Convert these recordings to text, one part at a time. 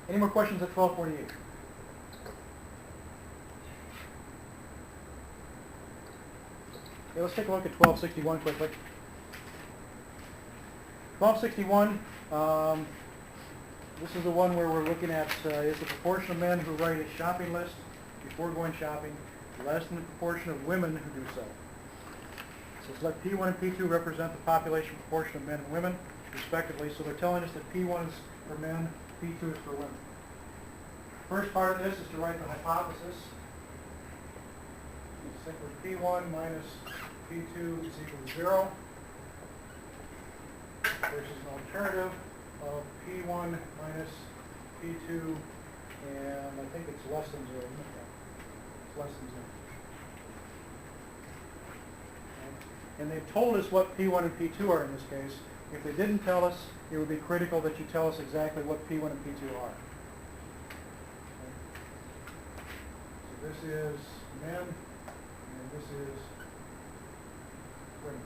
Any more questions at 1248? Okay, let's take a look at 1261 quickly. 1261, this is the one where we're looking at is the proportion of men who write a shopping list before going shopping less than the proportion of women who do so. So let's let P1 and P2 represent the population proportion of men and women, respectively. So they're telling us that P1 is for men, P2 is for women. First part of this is to write the hypothesis. It's simply P1 minus P2 is equal to 0 versus an alternative of P1 minus P2, and I think it's less than 0, isn't it? It's less than 0. And they've told us what P1 and P2 are in this case. If they didn't tell us, it would be critical that you tell us exactly what P1 and P2 are. So this is men, and this is women.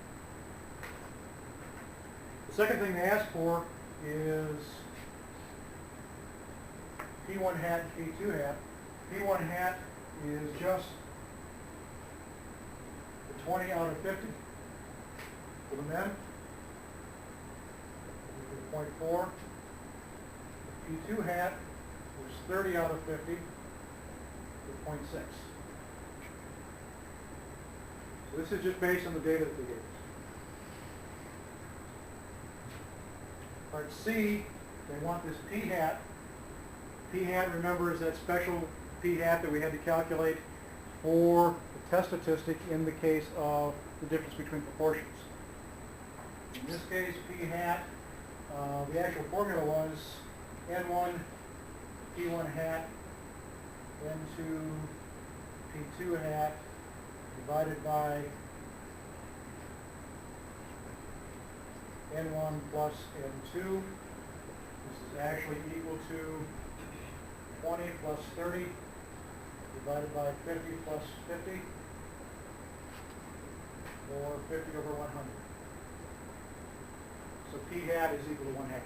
The second thing they ask for is P1 hat and P2 hat. P1 hat is just the 20 out of 50 for the men, 0.4. P2 hat is 30 out of 50 for 0.6. So this is just based on the data that they gave us. Part C, they want this P hat. P hat, remember, is that special P hat that we had to calculate for the test statistic in the case of the difference between proportions. In this case, P hat, the actual formula was N1, P1 hat, N2, P2 hat, divided by N1 plus N2. This is actually equal to 20 plus 30 divided by 50 plus 50, or 50 over 100. So P hat is equal to 1 half.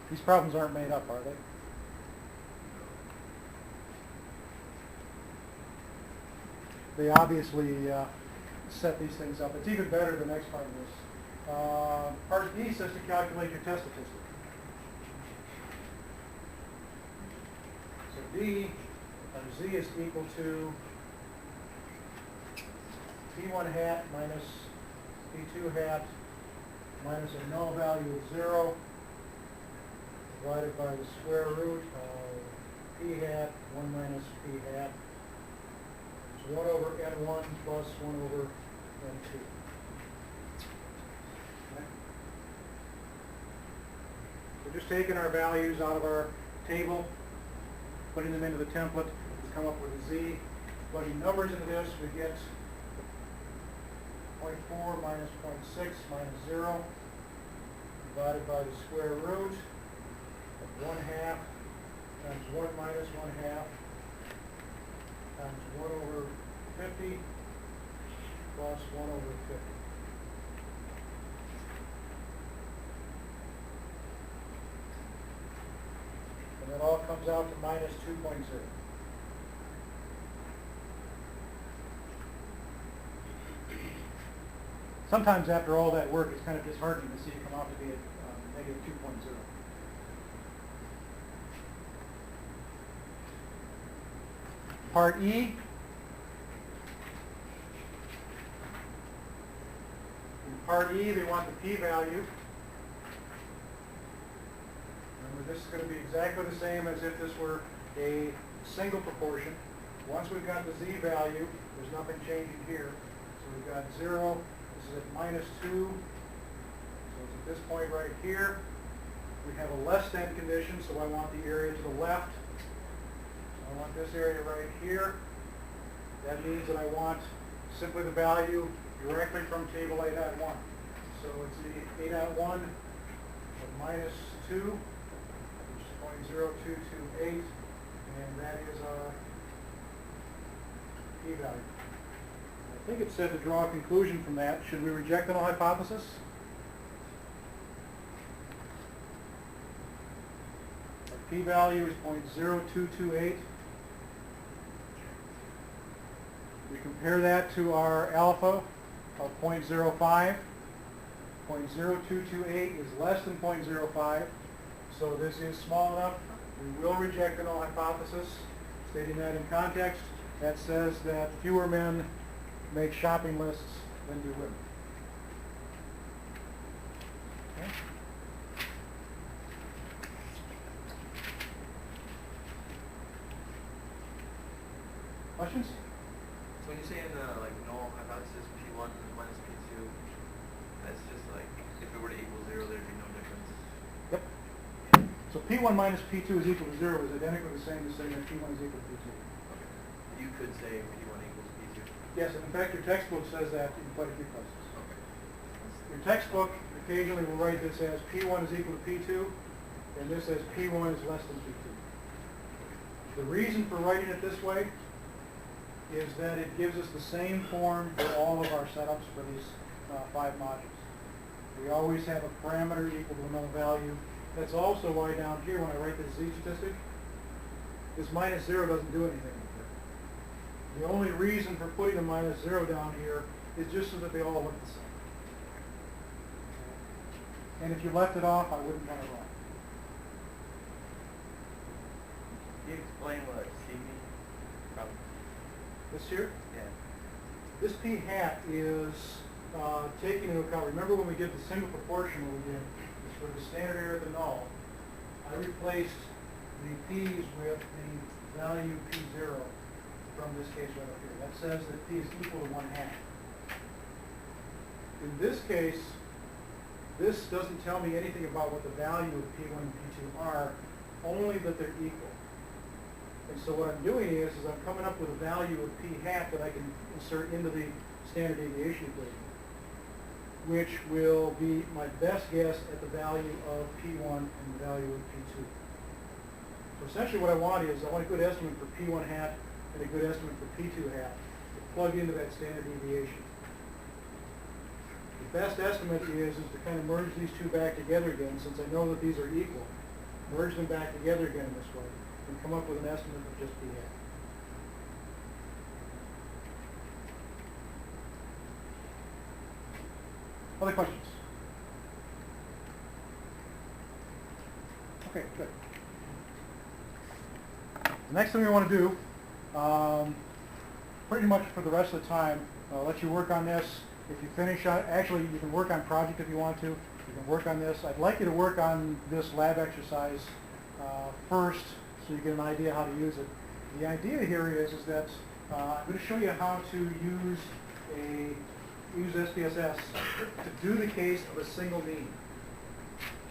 These problems aren't made up, are they? They obviously set these things up. It's even better the next part of this. Part D says to calculate your test statistic. So D times Z is equal to P1 hat minus P2 hat minus a null value of 0 divided by the square root of P hat 1 minus P hat. 1 over N1 plus 1 over N2. Okay. We're just taking our values out of our table, putting them into the template to come up with a Z. Plugging numbers into this, we get 0.4 minus 0.6 minus 0 divided by the square root of 1 half times 1 minus 1 half times 1 over 50 plus 1 over 50. And that all comes out to minus 2.0. Sometimes after all that work, it's kind of disheartening to see it come out to be a negative 2.0. Part E. In Part E, they want the p-value. Remember, this is going to be exactly the same as if this were a single proportion. Once we've got the z value, there's nothing changing here. So we've got 0. This is at minus 2. So it's at this point right here. We have a less than condition, so I want the area to the left. I want this area right here. That means that I want simply the value directly from table 8.1. So it's the 8.1 of minus 2, which is 0.0228, and that is our p-value. I think it said to draw a conclusion from that. Should we reject the null hypothesis? p-value is 0.0228. We compare that to our alpha of 0.05. 0.0228 is less than 0.05, so this is small enough. We will reject the null hypothesis. Stating that in context, that says that fewer men make shopping lists than do women. Okay. Questions? So when you say in like null hypothesis P1 minus P2, that's just like if it were to equal 0, there'd be no difference. Yep. So P1 minus P2 is equal to 0 is identically the same as saying that P1 is equal to P2. Okay. You could say P1 equals P2. Yes, and in fact your textbook says that in quite a few places. Okay. Your textbook occasionally will write this as P1 is equal to P2, and this as P1 is less than P2. The reason for writing it this way is that it gives us the same form for all of our setups for these 5 modules. We always have a parameter equal to another value. That's also why down here when I write this z-statistic, this minus 0 doesn't do anything with it. The only reason for putting a minus 0 down here is just so that they all look the same. And if you left it off, I wouldn't want it wrong. Can you explain what C means? Probably. This here? Yeah. This p hat is taking into account, remember when we did the single proportion when we did, is for the standard error of the null, I replaced the p's with the value p0 from this case right up here. That says that p is equal to 1/2. In this case, this doesn't tell me anything about what the value of P1 and P2 are, only that they're equal. And so what I'm doing is I'm coming up with a value of P hat that I can insert into the standard deviation equation, which will be my best guess at the value of P1 and the value of P2. So essentially what I want is I want a good estimate for P1 hat and a good estimate for P2 hat to plug into that standard deviation. The best estimate is to kind of merge these two back together again, since I know that these are equal. Merge them back together again in this way, and come up with an estimate of just P hat. Other questions? Okay, good. The next thing we want to do, pretty much for the rest of the time, I'll let you work on this. If you finish, actually you can work on project if you want to. You can work on this. I'd like you to work on this lab exercise first so you get an idea how to use it. The idea here is that I'm going to show you how to use SPSS to do the case of a single mean.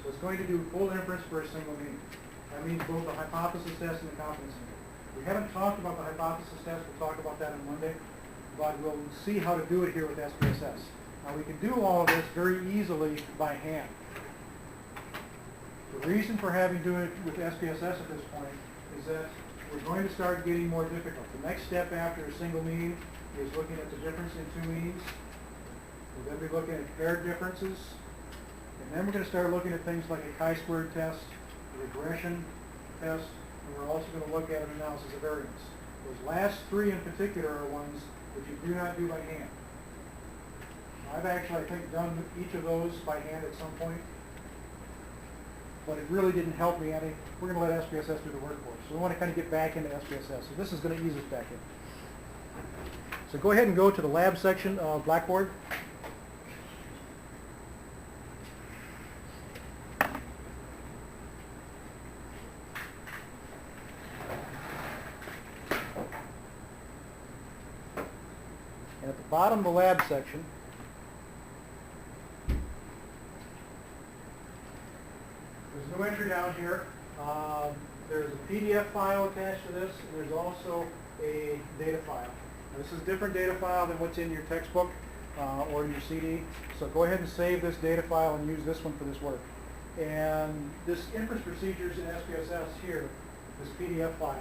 So it's going to do full inference for a single mean. That means both the hypothesis test and the confidence interval. We haven't talked about the hypothesis test. We'll talk about that on Monday. But we'll see how to do it here with SPSS. Now we can do all of this very easily by hand. The reason for having to do it with SPSS at this point is that we're going to start getting more difficult. The next step after a single mean is looking at the difference in two means. We'll then be looking at paired differences. And then we're going to start looking at things like a chi-squared test, a regression test, and we're also going to look at an analysis of variance. Those last 3 in particular are ones that you do not do by hand. I've actually, I think, done each of those by hand at some point, but it really didn't help me any. We're going to let SPSS do the work for us. So we want to kind of get back into SPSS. So this is going to ease us back in. So go ahead and go to the lab section of Blackboard. And at the bottom of the lab section, there's no entry down here. There's a PDF file attached to this, and there's also a data file. Now, this is a different data file than what's in your textbook or in your CD. So go ahead and save this data file and use this one for this work. And this inference procedures in SPSS here, this PDF file,